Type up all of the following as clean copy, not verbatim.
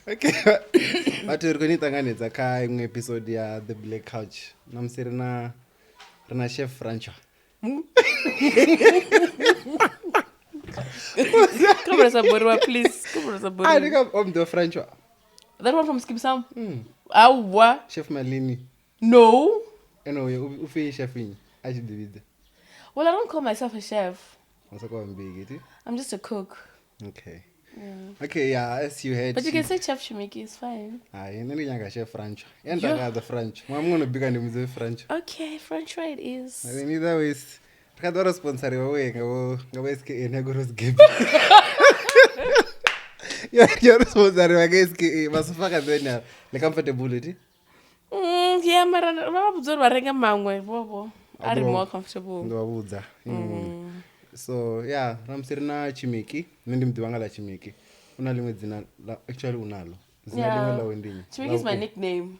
Okay. But we're going to tanganedza ka imwe episode ya The Black Couch. Namsi rina chef Francois. Come on, Saborwa, please. Come on, Saborwa. I think I'm the Francois. That one from Skip Sam? What? Chef Malini. No. Anyway, ufi chef in. I should do it. Well, I don't call myself a chef. What's I'm big, I'm just a cook. Okay. Yeah. Okay, yeah, as you heard. But you can say Chef Chimikie, it's fine. I'm going chef Francois. And I got the French. I'm going to be going to French. Okay, French right it is. I mean, either ways. I got a sponsor away. Go give. You're sponsor. I guess must fuck at then. The comfortability. Yeah, I'm more comfortable. So yeah, Ramsirna Chimikie. Ndim Duangala Chimikie. Unalimwe zina actually unalo. Zina limwe la wendini. Chimikie is my nickname.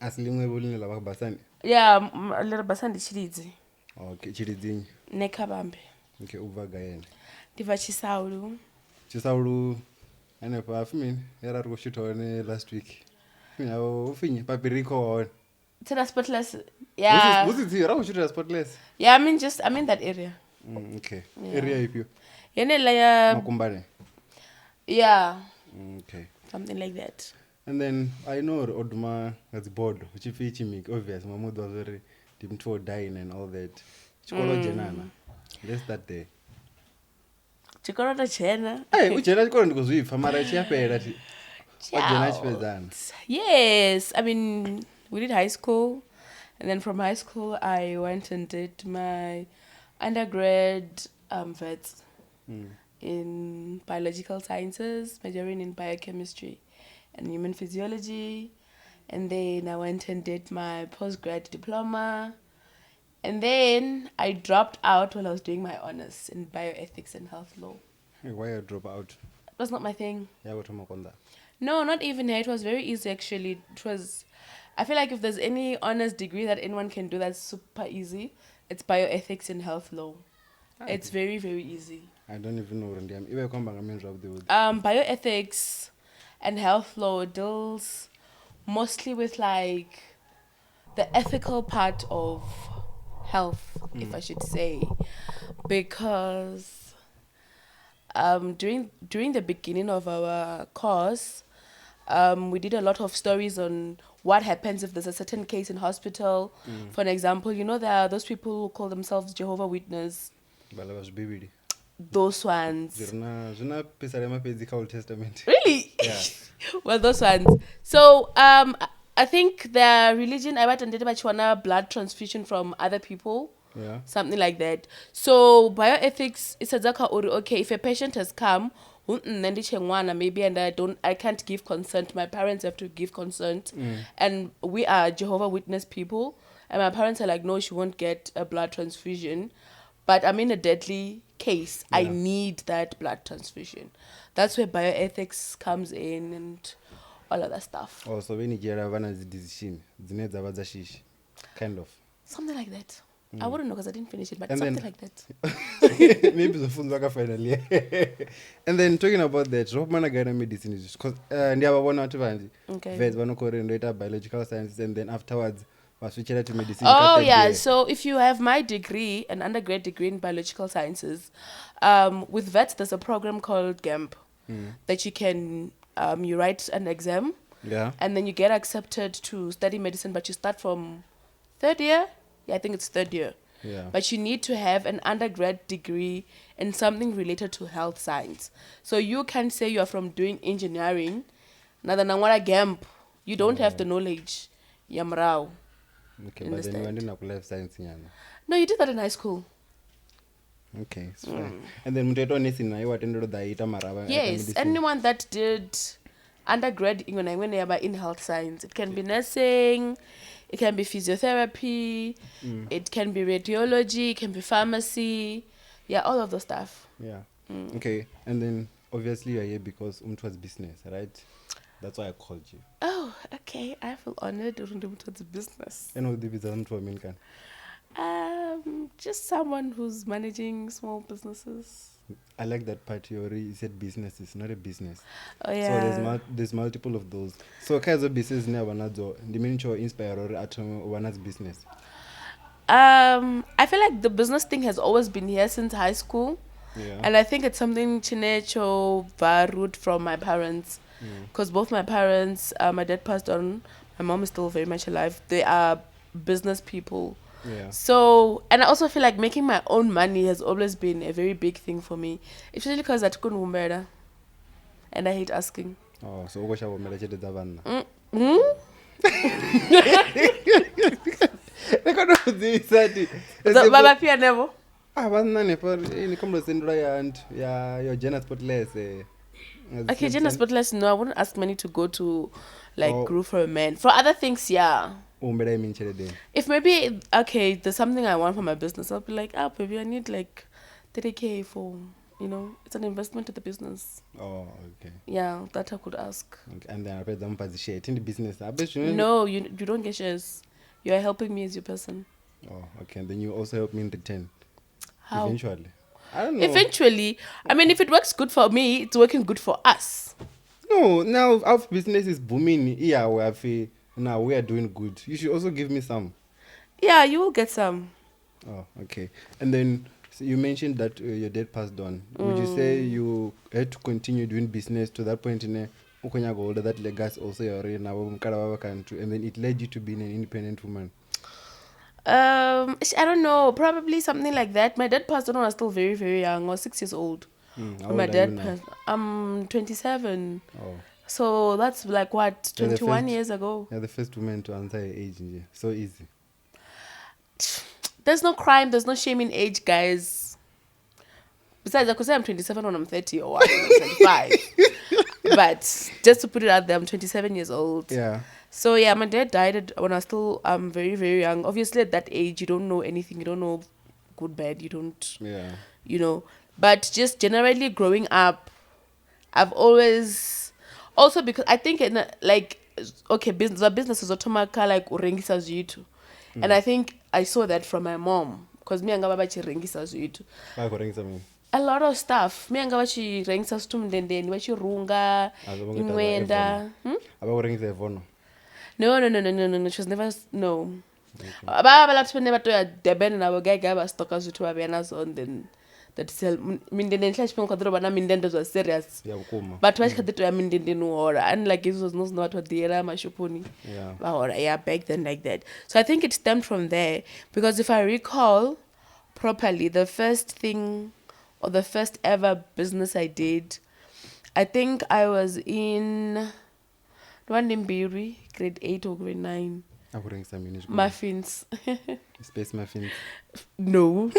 Aslimwe bulini la Basani. Yeah, a little Basani Tshilidzi. Okay, Tshilidzi. Nekabambe. Okay, uvaga yena. Diva Chisaulu. Chisaulu. Ane pa fimi era ro shoot one last week. Fimi ufinyi papiriko one. Tena spotless. Yeah. Was it here? Shoot spotless. Yeah, I'm in that area. Okay. Yeah. Area ipi? Yene la Makumbane. Yeah. Okay. Something like that. And then I know Oduma has bored, which if Chimikie, obvious, my mood was very deep to dying and all that. Chikolo Jenana. Let's start there. Chikolo Jena. Hey, which Jena Chikolo Nikuzifa, Mara Chiapera. Yes. I mean, we did high school. And then from high school, I went and did my undergrad vets in biological sciences, majoring in biochemistry and human physiology. And then I went and did my postgrad diploma. And then I dropped out while I was doing my honors in bioethics and health law. Hey, why you drop out? It was not my thing. Yeah, what am I on that? No, not even here. It was very easy, actually. I feel like if there's any honors degree that anyone can do that's super easy, it's bioethics and health law. It's very, very easy. I don't even know what I'm doing. Bioethics and health law deals mostly with like the ethical part of health, if I should say, because during the beginning of our course, we did a lot of stories on what happens if there's a certain case in hospital. For an example, there are those people who call themselves Jehovah Witness. Those ones. Old Testament. Really? Yeah. Well, those ones. So I think their religion, I went and did blood transfusion from other people. Yeah. Something like that. So bioethics is okay, if a patient has come, maybe and I can't give consent. My parents have to give consent. And we are Jehovah Witness people. And my parents are like, no, she won't get a blood transfusion. But I'm in a deadly case. Yeah. I need that blood transfusion. That's where bioethics comes in and all of that stuff. Oh, so when you get a decision, kind of. Something like that. I wouldn't know because I didn't finish it, but and something like that. Maybe the phone worker finally. And then talking about that, what man got medicine is because vets biological sciences, and then afterwards was switched to medicine. Oh yeah, so if you have my degree, an undergrad degree in biological sciences, with vets there's a program called GAMP that you can you write an exam, and then you get accepted to study medicine, but you start from third year. I think it's third year. Yeah. But you need to have an undergrad degree in something related to health science. So you can say you are from doing engineering. GAMP. You don't have the knowledge. Yamrao. Okay, but then you went into life science. No, you did that in high school. Okay, it's fine. And then you attended the yes, anyone that did undergrad in health science. It can be nursing. It can be physiotherapy, it can be radiology, it can be pharmacy, all of those stuff. Yeah. Okay, and then obviously you're here because was business, right? That's why I called you. Oh, okay. I feel honored towards business. And what the business to American? Just someone who's managing small businesses. I like that part. You already said business is not a business. Oh So yeah. there's multiple of those. So kaizo business ne wanazo. The miniature inspire or at wana's business. I feel like the business thing has always been here since high school. Yeah. And I think it's something Chinecho root from my parents. Because both my parents, my dad passed on, my mom is still very much alive. They are business people. Yeah. So, and I also feel like making my own money has always been a very big thing for me. Especially because I couldn't umbrella. And I hate asking. Oh, so ukosha bomela chete zavanna. Baba Pia never. Vanna ne for ni komlo sendra ya your Jenna spotless. Okay, Jenna spotless. No, I wouldn't ask money to go to like Oh. groove for a man. For other things, yeah. Umbela mean chete then. If maybe okay, there's something I want for my business, I'll be like, baby, I need like 30K for, it's an investment to the business. Oh, okay. Yeah, that I could ask. Okay. And then I bet them pass the share in the business. I bet you. No, you don't get shares. You are helping me as your person. Oh, okay. And then you also help me in return. How? Eventually. I don't know. Eventually, I mean, if it works good for me, it's working good for us. No, now our business is booming. Yeah, now we are doing good. You should also give me some. Yeah, you will get some. Oh, okay. And then so you mentioned that your dad passed on. Would you say you had to continue doing business to that point in Ukonyago, that legacy also you're in our country, and then it led you to being an independent woman? I don't know. Probably something like that. My dad passed on when I was still very, very young. I was 6 years old. How When old my are you dad now? passed. I'm 27. Oh, So that's like what, You're the 21 first- years ago. you're the first woman to answer your age. Yeah. So easy. There's no crime, there's no shame in age, guys. Besides, I could say I'm 27 when I'm 30 or what, I'm 25. But just to put it out there, I'm 27 years old. Yeah. So yeah, my dad died when I was still very, very young. Obviously, at that age, you don't know anything. You don't know good, bad. You don't, Yeah. But just generally growing up, I've always, also because I think business is automaka like urengisa zvitu. And I think I saw that from my mom. Because me and baba chirengisa zvitu. A lot of stuff. Me and baba chirengisa zvitu mndendeni, vachirunga, inwenda. Abakurengisa evono. No. She was never, no. Baba lapho never to deben na bogaga ba stoka zvitu babena and then that sell mindende nhlashi pengwa kadro bana mindende was serious. Yeah, ukuma. But why kadro ya mindende no hora and like it was not what the era mashupuni. Yeah. Yeah, back then like that. So I think it stemmed from there because if I recall properly, the first thing or the first ever business I did, I think I was in Rwandimbiri, grade 8 or grade 9. Akurengisa mini. Muffins. Space muffins. No.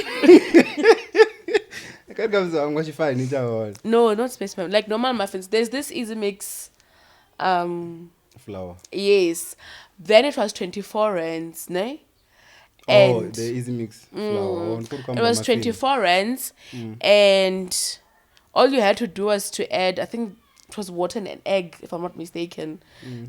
I can't come so I'm going to find it. No, not space muffins. Like normal muffins. There's this easy mix. Flour. Yes. Then it was 24 rands, ne? Oh, And the easy mix flour. it was 24 rands, and all you had to do was to add, I think it was water and an egg, if I'm not mistaken.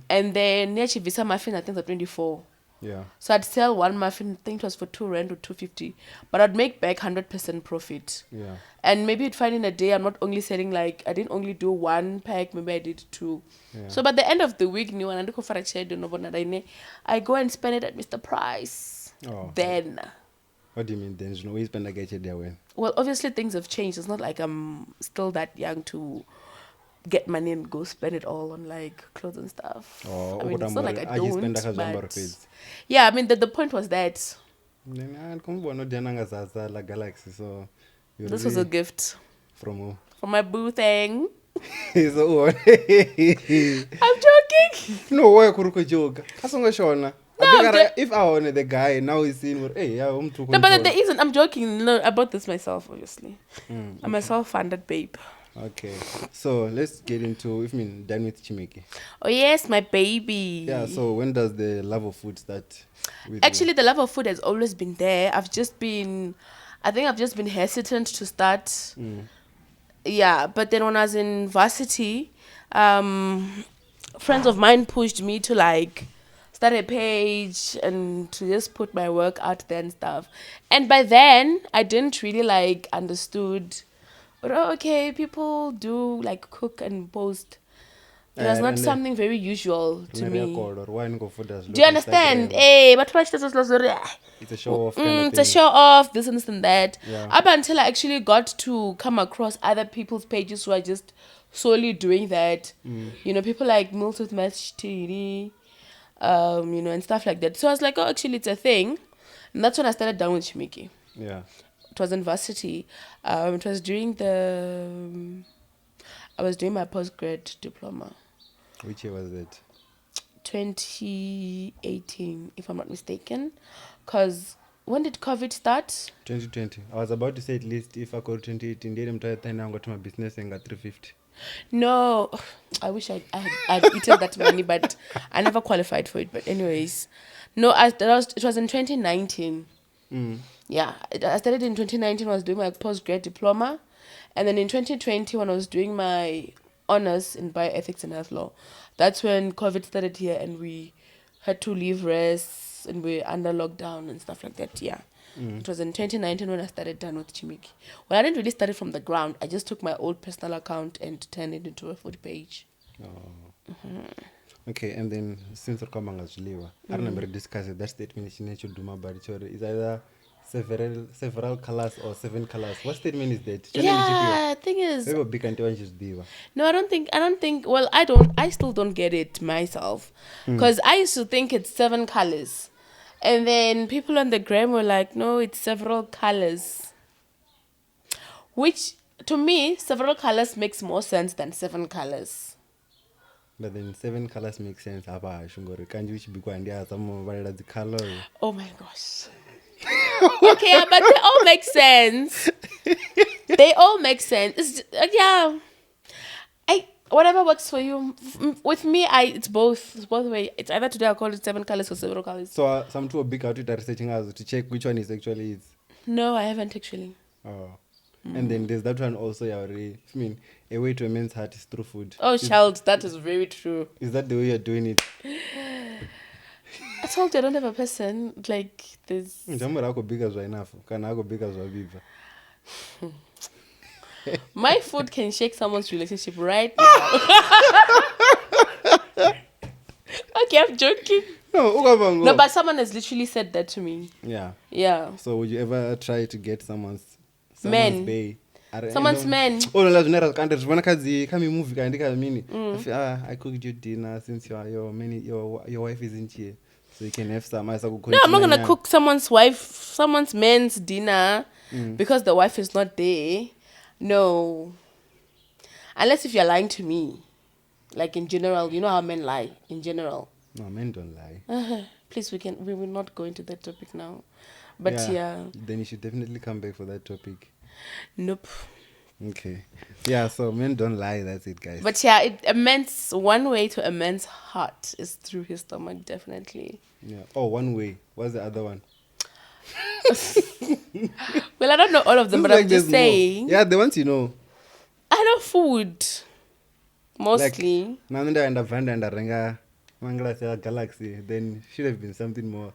And then near Chivisa muffin, I think the 24. Yeah. So I'd sell one muffin, I think it was for 2 rand or 250, but I'd make back 100% profit. Yeah. And maybe you'd find in a day I'm not only selling like, I didn't only do 1 pack, maybe I did 2. Yeah. So by the end of the week, I go and spend it at Mr. Price. Oh. Then, What do you mean then? You know, we spend like a there when? well, obviously things have changed. It's not like I'm still that young to get money and go spend it all on like clothes and stuff. Oh, I mean, it's not like I just don't, spend but yeah, I mean, the point was that like Galaxy, so this was a gift from who? for my boo thing. So what? I'm joking. No, why kuruko joke? Kasonga shona. No, If I wanted the guy now he's seen hey, yeah, no, but there isn't. I'm joking. No, I bought this myself, obviously. I'm a self-funded babe. Okay, so let's get into done with Chimikie. Oh yes, my baby. Yeah, so when does the love of food start? Actually, the love of food has always been there. I think I've just been hesitant to start. Yeah, but then when I was in varsity, friends of mine pushed me to like start a page and to just put my work out there and stuff. And by then, I didn't really like understood But okay, people do like cook and post. It was And not then- something very usual to me. Record or wine go for das Do you understand? Instagram. Hey, but watch this was It's a show off kind of it's a thing. show off, this and this and that. Yeah. Up until I actually got to come across other people's pages who are just solely doing that. You know, people like Meals with Match TV, you know, and stuff like that. So I was like, oh, actually, it's a thing. And that's when I started down with Chimikie. Yeah. It was in varsity. It was during the... I was doing my postgrad diploma. Which year was it? 2018, if I'm not mistaken. Because when did COVID start? 2020. I was about to say at least if I call 2018, then I'm trying to go to my business and got 350. No, I wish I'd eaten that money, but I never qualified for it. But anyways, no, it was in 2019. Yeah, I started in 2019. I was doing my postgrad diploma, and then in 2020, when I was doing my honors in bioethics and health law, that's when COVID started here, and we had to leave rest, and we're under lockdown and stuff like that. Yeah. It was in 2019 when I started down with Chimikie. Well, I didn't really start it from the ground. I just took my old personal account and turned it into a 40 page. Okay, and then since I remember discussing that statement in Duma Barichore is either several colors or 7 colors. What statement is that? Yeah, thing is, no, I don't think, well, I still don't get it myself. Because I used to think it's 7 colors. And then people on the gram were like, no, it's several colors. Which, to me, several colors makes more sense than 7 colors. But then 7 colors make sense. Oh my gosh. Okay, but they all make sense. They all make sense. It's yeah. Whatever works for you. With me, it's both. It's both way. It's either today I call it 7 colors or several colors. So some two big out are researching us to check which one is actually is. No, I haven't actually. Oh. And then there's that one also. I mean, a way to a man's heart is through food. Oh, child, that is very true. Is that the way you're doing it? I told you I don't have a person like this. My food can shake someone's relationship right now. Okay, I'm joking. No, but someone has literally said that to me. Yeah. Yeah. So would you ever try to get someone's man? Someone's man. Oh, no, I cooked you dinner since your wife isn't here. So you can have some. No, I'm not gonna cook someone's man's dinner because the wife is not there. No. Unless if you're lying to me. Like in general, you know how men lie in general. No, men don't lie. Please, we will not go into that topic now. But yeah. Then you should definitely come back for that topic. Nope. Okay. Yeah, so men don't lie, that's it, guys. But yeah, one way to a man's heart is through his stomach, definitely. Yeah. Oh, one way. What's the other one? Well, I don't know all of them, but I'm just saying. Yeah, the ones you know. I know food. Mostly. Now that I end up Venda and Renga Mangala Galaxy, then should have been something more.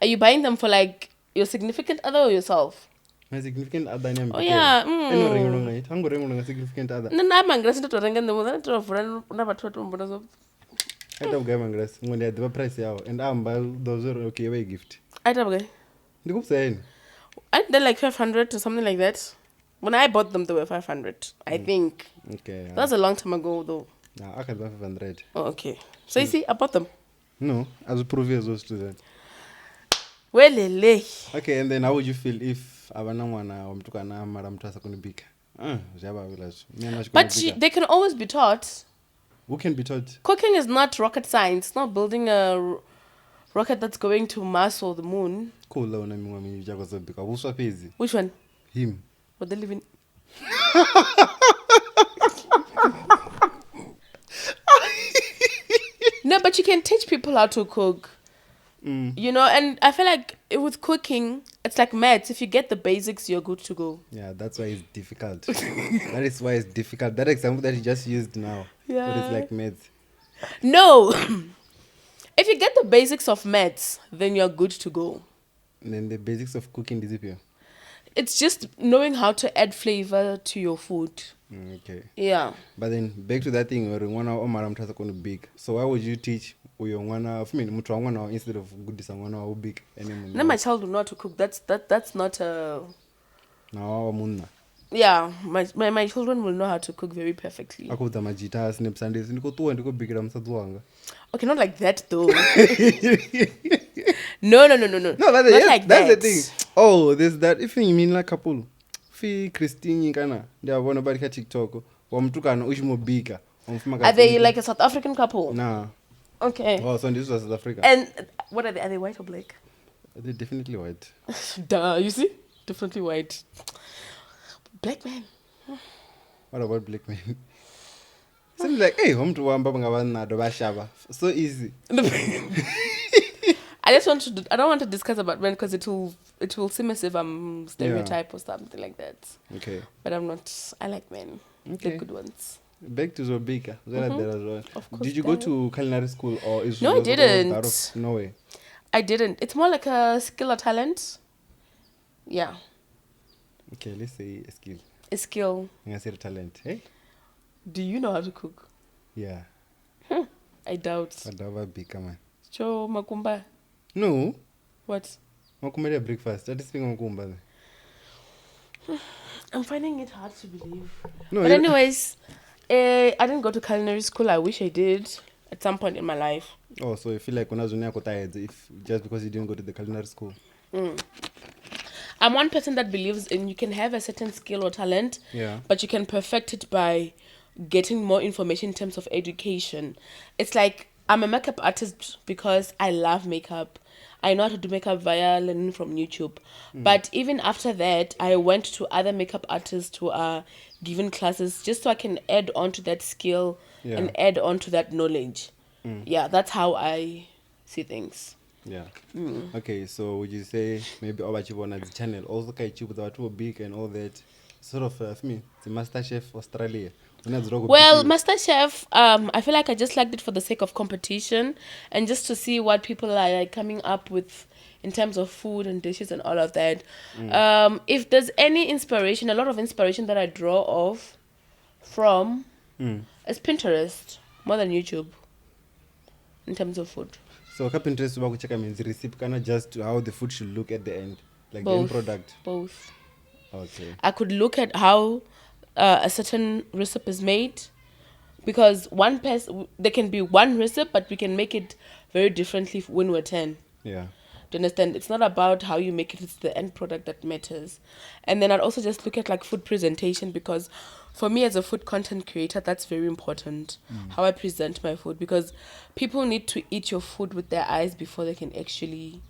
Are you buying them for like your significant other or yourself? My significant other name. Oh yeah. I'm going significant other. No, I'm angry to ring the mother to a friend never told him. I don't get my when they had the price out, and I'm by those are okay away gift. I don't get. The group saying they're like 500 or something like that. When I bought them, they were 500. I think. Okay. That was a long time ago, though. No, I can buy 500. Oh, okay. So you see, I bought them. No, as a previous student. Well, lele. Okay, and then how would you feel if Madam Trasa couldn't be? But they can always be taught. Who can be taught? Cooking is not rocket science. It's not building a rocket that's going to Mars or the moon. Cool. Which one? Him. What they live in? No, but you can teach people how to cook. You know, and I feel like with cooking, it's like maths. If you get the basics, you're good to go. Yeah, that's why it's difficult. That is why it's difficult. That example that you just used now. Yeah. But it's like maths. No. If you get the basics of maths, then you're good to go. And then the basics of cooking disappear. it's just knowing how to add flavor to your food. Okay. Yeah. But then back to that thing, or one of Omar mtasa kono big. So why would you teach uyo mwana? I mean, mtu wangu instead of goodisa mwana wa big anymore. Now my child will know how to cook. That's not a. No, munna. Yeah, my children will know how to cook very perfectly. Ako uta majita snip Sundays. Niko tuwa ndiko big la msatu wanga. Okay, not like that though. No. No, but Not yes, like that's that. the thing. Oh, there's that. If you mean like couple, fi Christine kana, they are one about TikTok. Wa mtu kana ushimo bika. Are they like a South African couple? Nah. Okay. Oh, so this was South Africa. And what are they? Are they white or black? They're definitely white. Duh, you see? Definitely white. Black man. What about black men? Seems like, hey, home to one baba so easy. I don't want to discuss about men because it will seem as if I'm stereotype or something like that. Okay. But I'm not. I like men. Okay. The good ones. Back to Zobika. There as well. Of course. Did you go to culinary school or is No, I didn't. Out of nowhere? I didn't. It's more like a skill or talent. Yeah. Okay, let's say a skill. A skill. I say talent. Hey? Do you know how to cook? Yeah. I doubt. Adava bika man. Cho makumba. No. What? Makumba breakfast. That is thing makumba. I'm finding it hard to believe. No, but anyways, I didn't go to culinary school. I wish I did at some point in my life. Oh, so you feel like when I was if just because you didn't go to the culinary school? I'm one person that believes in you can have a certain skill or talent, but you can perfect it by getting more information in terms of education. It's like I'm a makeup artist because I love makeup. I know how to do makeup via learning from YouTube. But even after that, I went to other makeup artists who are given classes just so I can add on to that skill and add on to that knowledge. Yeah, that's how I see things. Yeah. Okay, so would you say maybe about you on the channel also YouTube that too big and all that sort of for me the MasterChef Australia. Well, MasterChef, I feel like I just liked it for the sake of competition and just to see what people are like, coming up with in terms of food and dishes and all of that. If there's any inspiration, a lot of inspiration that I draw from is Pinterest more than YouTube in terms of food. So Pinterest about check means recipe kind just how the food should look at the end, like the end product. Both. Okay. I could look at how a certain recipe is made, because there can be one recipe, but we can make it very differently when we're 10. Yeah. Do you understand? It's not about how you make it; it's the end product that matters. And then I'd also just look at like food presentation, because for me as a food content creator, that's very important. How I present my food, because people need to eat your food with their eyes before they can actually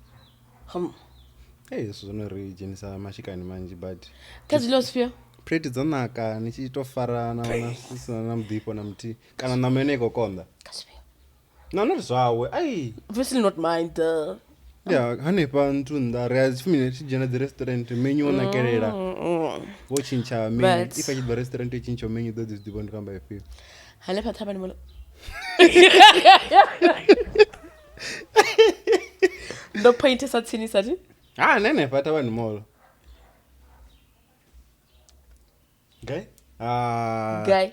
Hey, so no region is a mashikani manji, but Kazilosphere. Pretty zonaka nichitofara na wana sisi na mdipo na mti kana na meneko konda. No, not zwawe. Ai. Obviously not mine. Yeah, hanepa ntunda reas fimine chijana the restaurant menu na kerera. Watching cha menu. If I get the restaurant change your menu, that is the one come by feel. Hanepa tabani molo. No point is at sinisati. Nene patabani molo. Guy? Guy.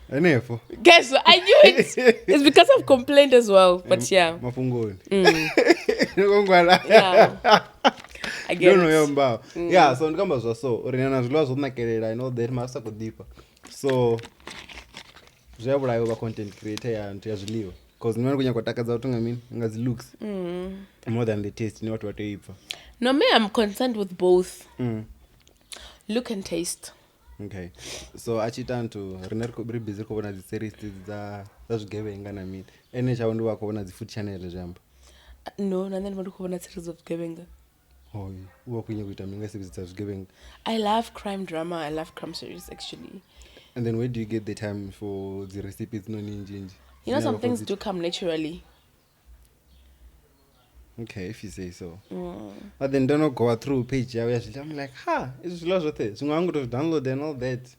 Enefo. Guess what? I knew it. It's because I've complained as well. But yeah. Mafungoni. Yeah. I get it. Yeah, so ndikamba so urinana zilwa zonakerera I know that master kudipa. So zvyabula over content creator ya ntu yaziliwa. Cause nimana kunya kwataka za utunga mini ngazi looks. More than the taste, ni watu wataipa. No, me I'm concerned with both. Look and taste. Okay. So achitan to Renner very busy kuona the series that's giving ngana mean. Ene cha wandu wako kuona the food channel jambo. No, nani wandu kuona series of giving. Oh, uwa kwenye kuitaminga series that's giving. I love crime drama. I love crime series actually. And then where do you get the time for the recipes no ninja? You know, some things do come naturally. Okay, if you say so. But then don't go through page. I'm like, it's a lot of things. So I'm going to download and all that.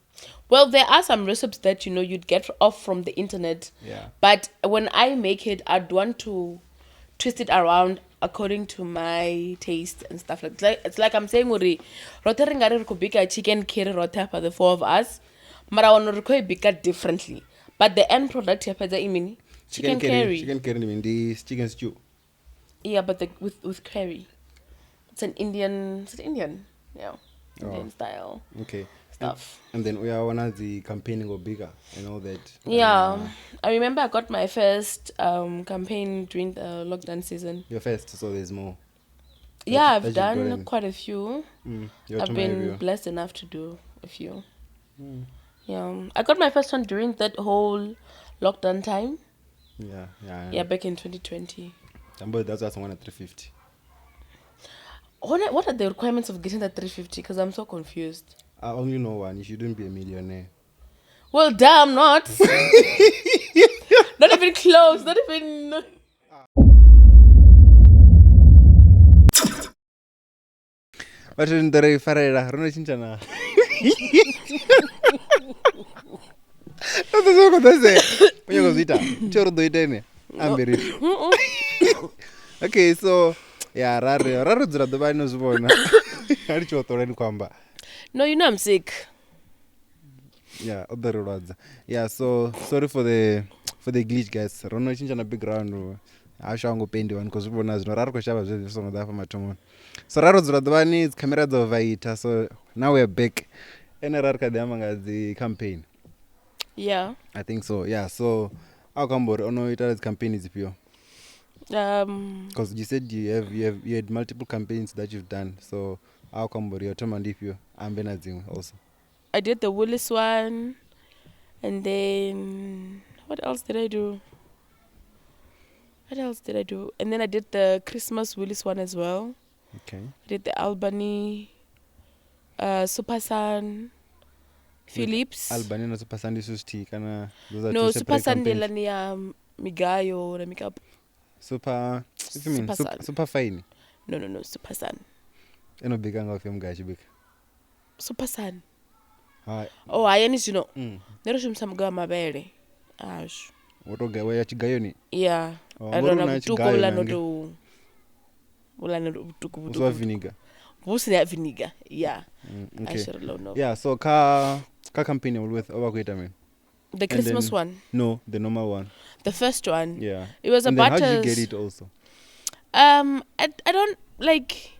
Well, there are some recipes that, you know, you'd get off from the internet. Yeah. But when I make it, I'd want to twist it around according to my taste and stuff it's like I'm saying uri rota ringari rikubika chicken curry rota for the 4 of us mara ono rikubika differently but the end product yapedza imini chicken curry means chicken stew. Yeah, but with curry. It's an Indian. Is it Indian? Yeah, Indian style. Okay. Stuff. And then we are one of the campaigning or bigger and all that. Yeah, I remember I got my first campaign during the lockdown season. Your first, so there's more. Yeah, I've done quite a few. I've been area. blessed enough to do a few. Yeah, I got my first one during that whole lockdown time. Yeah, back in 2020. That's why someone at 350. What are the requirements of getting that 350? Because I'm so confused. I only know one. You shouldn't be a millionaire. Well, damn, not. Not even close. Not even. But in the Ferreira, Ronachinchana. Okay, so yeah, no, you know I'm sick. Yeah, other words. Yeah, so sorry for the glitch, guys. Rono chinja na background. Ashango pendi one because we know raro kushaba zwe song da for matomo. So raro zradwani is camera zovaita. So now we're back. Ene raro kadamanga the campaign. Yeah. I think so. Yeah, so how come ono ita campaign is pure? Because you said you had multiple campaigns that you've done. So how come your tomandipio ambenazing also? I did the Willis one, and then what else did I do? And then I did the Christmas Willis one as well. Okay. I did the Albany, Super Sun, Philips. Albany no Super Sun Susti kana those are no two Super separate Sun campaigns. Delania Migayo na makeup. Super super fine. No, Super Sun. Eno biganga of him guys big. Super Sun. Hi. Oh, I you know. Nero shimsamga mabere. Ash. Wotoga we chigayoni. Yeah. I don't know tuko wala no tuko so vinegar. Busi vinegar. Yeah. Okay. I should know. Yeah, so ka campaign with overquita. The Christmas one. No, the normal one. The first one. Yeah. It was and about how did you get it also? I don't like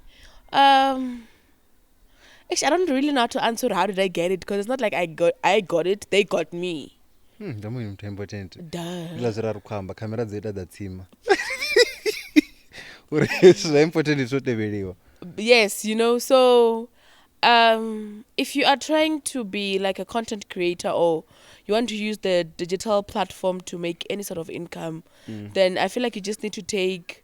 actually I don't really know how to answer how did I get it because it's not like I got it, they got me. That's important. Duh. Camera zeta datsima. It's important is what the video. Yes, you know, so if you are trying to be like a content creator or you want to use the digital platform to make any sort of income, then I feel like you just need to take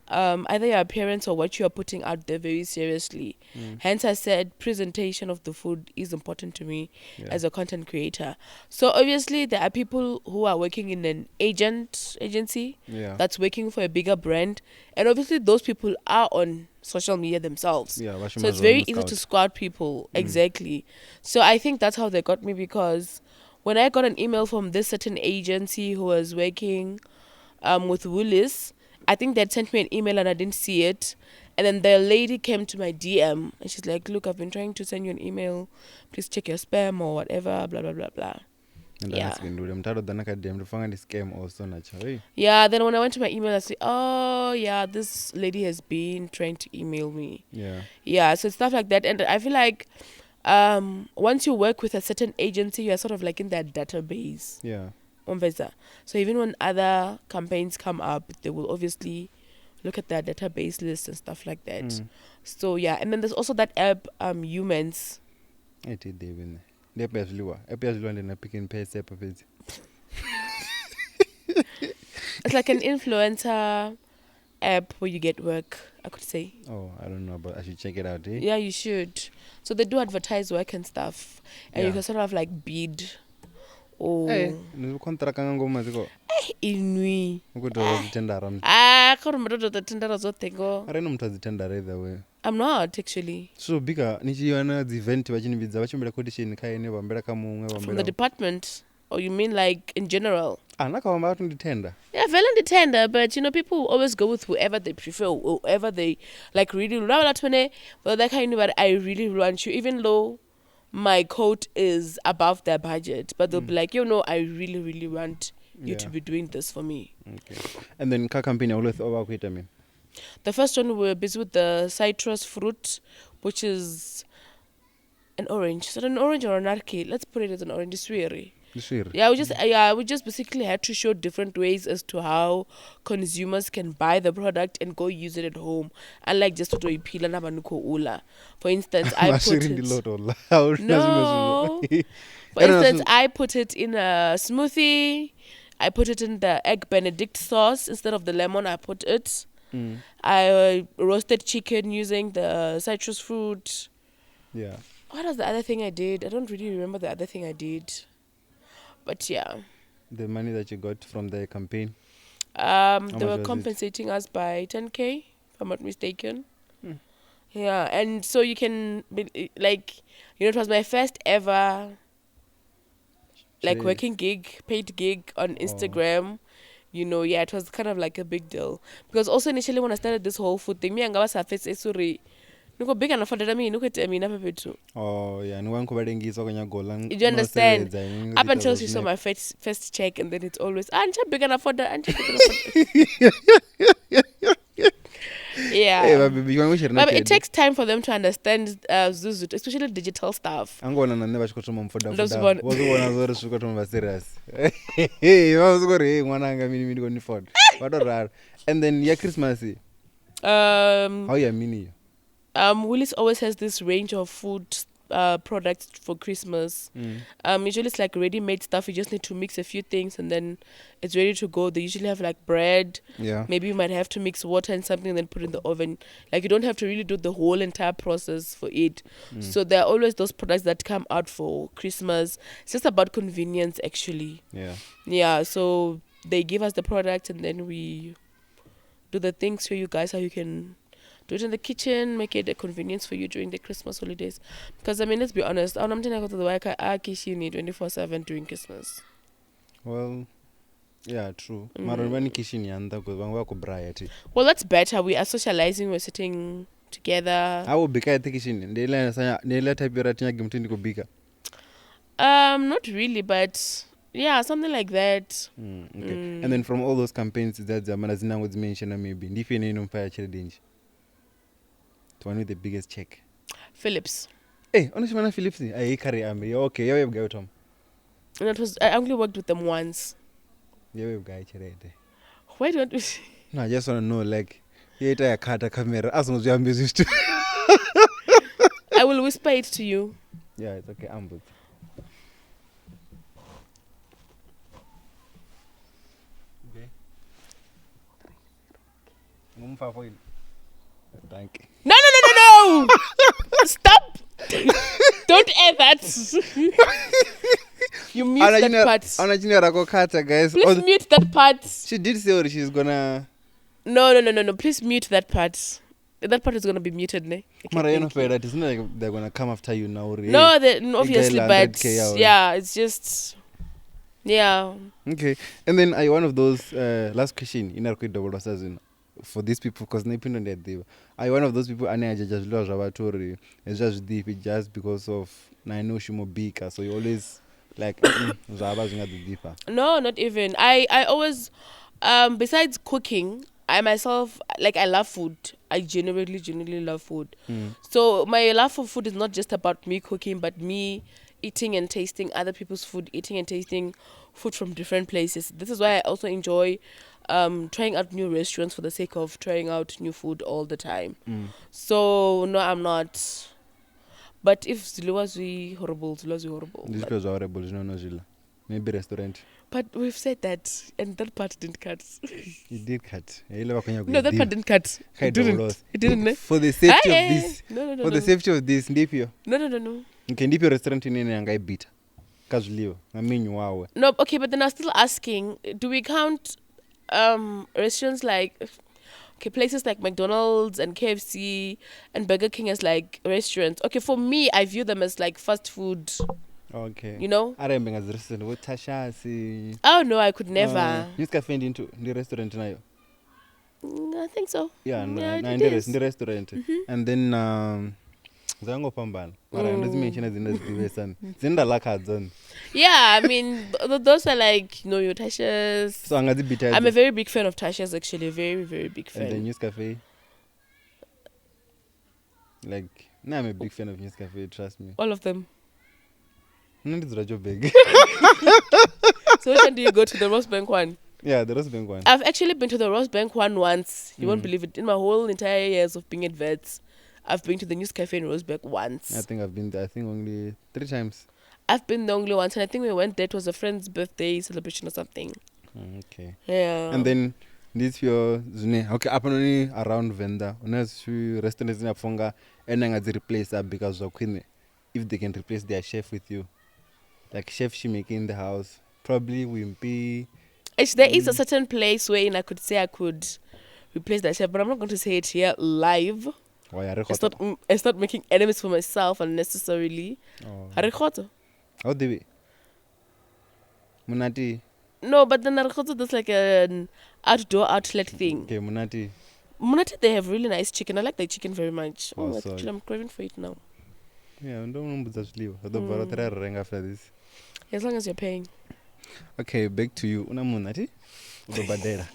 either your appearance or what you are putting out there very seriously. Hence I said presentation of the food is important to me as a content creator. So obviously there are people who are working in an agency that's working for a bigger brand, and obviously those people are on social media themselves. So it's very easy to scout people. Exactly. So I think that's how they got me, because when I got an email from this certain agency who was working with Willis, I think they'd sent me an email and I didn't see it. And then the lady came to my DM and she's like, look, I've been trying to send you an email. Please check your spam or whatever, blah, blah, blah, blah. Yeah, then when I went to my email, I said, oh, yeah, this lady has been trying to email me. Yeah, so stuff like that. And I feel like once you work with a certain agency, you're sort of like in that database. So even when other campaigns come up, they will obviously look at their database list and stuff like that. So yeah, and then there's also that app, Humans. It's like an influencer app where you get work, I could say. Oh, I don't know, but I should check it out. Yeah, you should. So they do advertise work and stuff, and you can sort of like bid. Oh. Inui. I'm not actually. So bigger nichiona the event vachinividza vachimbira competition kaine vambira From the department, or you mean like in general? Nakawamba out in the tender. Yeah, well in the tender, but people always go with whoever they prefer, or whoever they like. Really, but that kind of. But I really want you, even though my coat is above their budget, but they'll be like, I really, really want you to be doing this for me. Okay. And then car company always overquit. I mean, the first one we were busy with the citrus fruit, which is an orange. Is it an orange or an arcade? Let's put it as an orange. It's weary. Yeah, we just basically had to show different ways as to how consumers can buy the product and go use it at home. Unlike just to pila na banuko ula. For instance, I put it. No. For instance, I put it in a smoothie. I put it in the egg Benedict sauce instead of the lemon. I put it. I roasted chicken using the citrus fruit. Yeah. What was the other thing I did? I don't really remember the other thing I did. But yeah. The money that you got from the campaign? They were compensating us by 10K, if I'm not mistaken. Yeah, and so you can, it was my first ever, working gig, paid gig on Instagram. It was kind of like a big deal. Because also initially when I started this whole food thing, me and Gawa face sorry. Nuko big enough for that me too. Oh yeah, no one covered English or golang. You understand? Up until she saw my first check, and then it's always Ancha big enough for that. Ancha big enough for that. Yeah. Hey, but it takes time for them to understand Zuzu, especially digital stuff. I'm going to never shot for that. Was one of those who serious. Hey, I was going one anger mini going for. What are and then Christmas. How you mini? Willis always has this range of food products for Christmas. Usually it's like ready-made stuff. You just need to mix a few things and then it's ready to go. They usually have like bread. Yeah. Maybe you might have to mix water and something and then put it in the oven. Like you don't have to really do the whole entire process for it. So there are always those products that come out for Christmas. It's just about convenience actually. Yeah. Yeah, so they give us the product and then we do the things for you guys how you can do it in the kitchen, make it a convenience for you during the Christmas holidays. Because, let's be honest, I'm not going to go to the work 24/7 during Christmas. Well, yeah, true. Well, that's better. We are socializing, we're sitting together. I will be at the kitchen. Not really, but yeah, something like that. Okay. And then from all those campaigns that the Manazina was mentioned, maybe if you know fire challenge. One with the biggest check. Philips. Hey, honestly, Philips. I carry Amri. Okay, you have got them. And I only worked with them once. You have got it. Why don't we? No, I just want to know, like, you a cut a camera as much as you are used to. I will whisper it to you. Yeah, it's okay. I'm good. Okay. Thank you. No! Stop! Don't add that. You mute that part. Guys. Please mute that part. She did say she's gonna. No. Please mute that part. That part is gonna be muted, ne? Okay, it's not like they're gonna come after you now. No, obviously, but yeah, it's just. Yeah. Okay, and then I one of those last question in our double assassin. For these people, because I one of those people I just love Rabatori. It's just deep, just because of I know Shimo Bika, so you always like deeper. No, not even. I always besides cooking, I myself I love food. I genuinely love food. So my love for food is not just about me cooking, but me eating and tasting other people's food, eating and tasting food from different places. This is why I also enjoy trying out new restaurants for the sake of trying out new food all the time. So no, I'm not. But if Zulu was horrible, This was horrible, no Zulu. Maybe restaurant. But we've said that, and that part didn't cut. It did cut. No, that part didn't cut. It didn't. For the safety of this. No. For the safety of this, Ndipio. No. Okay, Ndipio restaurant in Ngai beat. Casually. I mean, wow. No, okay, but then I'm still asking, do we count restaurants places like McDonald's and KFC and Burger King as like restaurants? Okay, for me, I view them as like fast food Okay. You know? Arembe ngazi restaurant wo Tashasi. Oh no, I could never. News cafe into the restaurant nayo. I think so. Yeah, no, Yeah, no, it in is. the restaurant. And then zangopambana. Mara ndozimention zinozidiwe sana. Zinda lakadzon. Yeah, I mean, those are like, your Tasha's. So angazibita. I'm a very big fan of Tasha's, actually. Very, very big fan. And the News Cafe. Like, now I'm a big fan of News Cafe, trust me. All of them. Not is Rajo big. So which one do you go to? The Rosebank one? Yeah, the Rosebank one. I've actually been to the Rosebank one once. You won't believe it. In my whole entire years of being at Vets, I've been to the News Cafe in Rosebank once. I think I've been there, only 3 times. I've been the only once, and I think we went there. It was a friend's birthday celebration or something. Okay. Yeah. And then this your zune. Okay, apparently around Venda. Unless few restaurants in Afonga and then replace that because of Queen. If they can replace their chef with you, like Chef Chimikie in the house, probably Wimpy. There is a certain place where I could say I could replace that chef, but I'm not going to say it here live. It's not making enemies for myself unnecessarily. Harikhoto. How do we? Munati. No, but then Harikhoto, that's like an outdoor outlet thing. Okay, Munati. Munati, they have really nice chicken. I like their chicken very much. Oh, actually, I'm craving for it now. Yeah, I don't know leave. After this. As long as you're paying. Okay, back to you. Una Munati. Ubabadera.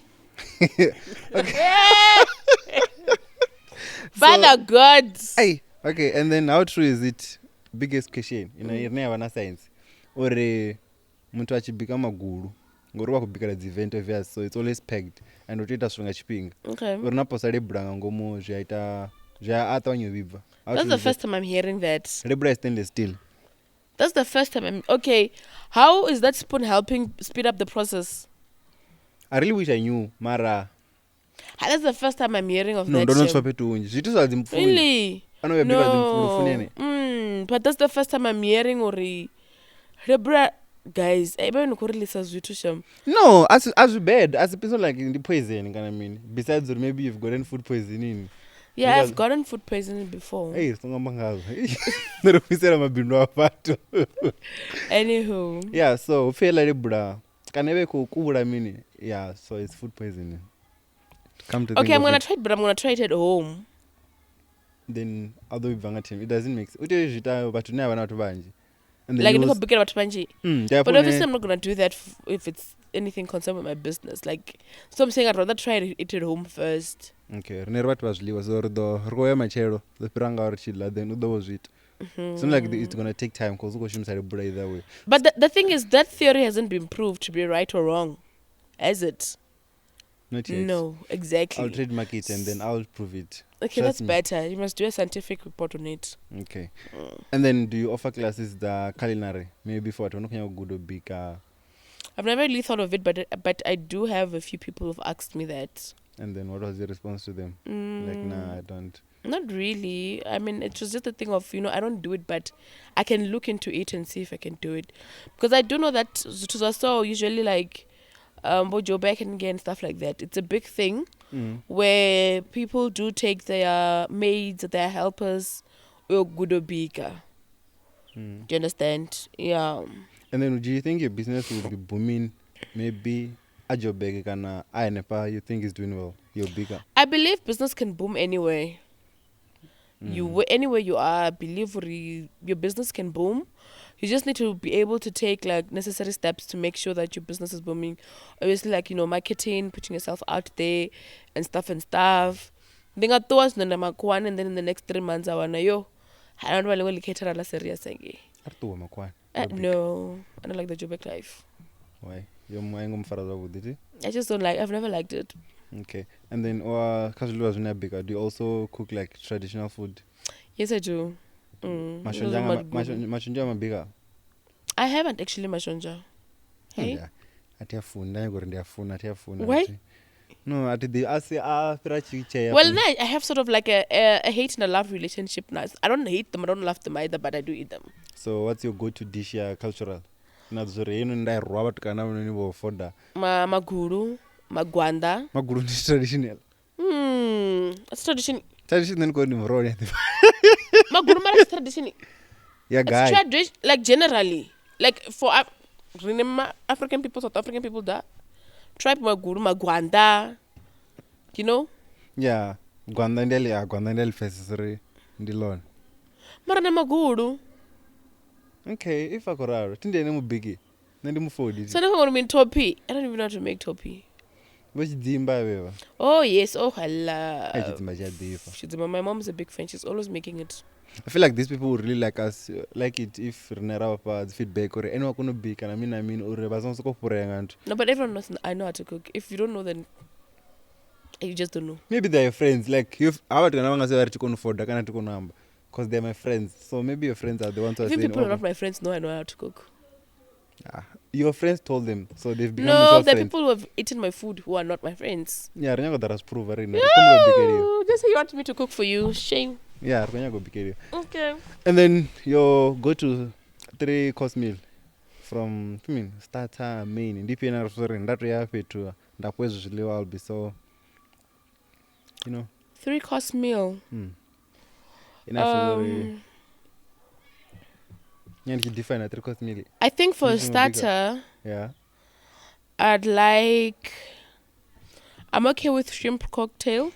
Father God. Hey, okay, and then how true is it? Biggest question. Ina science. Or muntu achibika maguru. Ngori wakubika event of yours, so it's always pegged. And utoita swinga chiping. Okay. Or naposare branga ngomo zvaita ata wanyoviva. That's the first time I'm hearing that. Rebra is stainless steel. That's the first time okay. How is that spoon helping speed up the process? I really wish I knew, Mara. That's the first time I'm hearing of no, that. No, don't swap it to unji. Really? I know you're bigger than but that's the first time I'm hearing Ori. Rebra, guys, no, as bad as a person like in the poison, I mean. Besides, maybe you've gotten food poisoning. Yeah, I've gotten food poisoning before. Hey, anywho. Yeah, so feel like bra. Can I kubura mini? Yeah, so it's food poisoning. Come to okay, I'm gonna try it, but I'm gonna try it at home. Then although it doesn't make sense. But never not banji. Like about banji. But obviously I'm not gonna do that if it's anything concerned with my business. Like, so I'm saying I'd rather try it at home first. Okay, what was liwas or the roya machero, the piranga or chilla, then udo was it. It's not like it's gonna take time because Goshim said either way. But the thing is that theory hasn't been proved to be right or wrong, has it? Not yet. No, exactly. I'll trademark it and then I'll prove it. Okay, that's better. You must do a scientific report on it. Okay. And then do you offer classes the culinary? Maybe for good or big I've never really thought of it, but I do have a few people who've asked me that. And then what was your response to them? Like, nah, I don't. Not really. I mean, it was just a thing of, I don't do it, but I can look into it and see if I can do it. Because I do know that so usually like Bojo back and again, stuff like that. It's a big thing where people do take their maids, their helpers, or good or bigger. Do you understand? Yeah. And then do you think your business will be booming? Maybe at your big kana you think is doing well? You're bigger. I believe business can boom anywhere. Anywhere you are, I believe your business can boom. You just need to be able to take like necessary steps to make sure that your business is booming. Obviously, like, marketing, putting yourself out there and stuff. Then I thought and then in the next 3 months I wanna I don't really cater a serious thing. No, I don't like the Joburg life. Why? You're with it? I just don't like. I've never liked it. Okay, and then do you also cook like traditional food? Yes, I do. Mashonja bigger. I haven't actually mashonja. Hey. Why? No, well, no, I have sort of like a hate and a love relationship now. I don't hate them, I don't love them either, but I do eat them. So what's your go-to dish here, cultural? Maguru, magwanda. Maguru is traditional. It's traditional. Traditional going to Maguru is traditional. Yeah, It's guy. tradition, like generally, like for remember African people, South African people, that tribe maguru magwanda, you know. Yeah. Gwandandeli fesisiri ndilon. Mara na maguru. Okay, if I could tinde ne mubigi. Nendi mufodi. So now I'm gonna mean topi. I don't even know how to make topi. Which dimba wewe? Oh yes, oh I love. Hey, it's maja difa. My mom's a big fan. She's always making it. I feel like these people would really like us, like it if Renera was feedback or anyone couldn't be. And I mean, or bazonso ko pureng. No, but everyone knows I know how to cook. If you don't know, then you just don't know. Maybe they're your friends. Like you've I would say to afford number because they're my friends. So maybe your friends are the ones who are saying. People are not my friends know I know how to cook. Your friends told them, so they've become no, the friends. People who have eaten my food who are not my friends. Yeah, that has proved very nice. Just say you want me to cook for you. Shame. Yeah, okay. And then you go to 3-course meal from starter, main, independent restaurant. That we have to that was usually will be so. 3-course meal. Enough. You define a 3-course meal. I think for a starter, yeah, I'm okay with shrimp cocktail.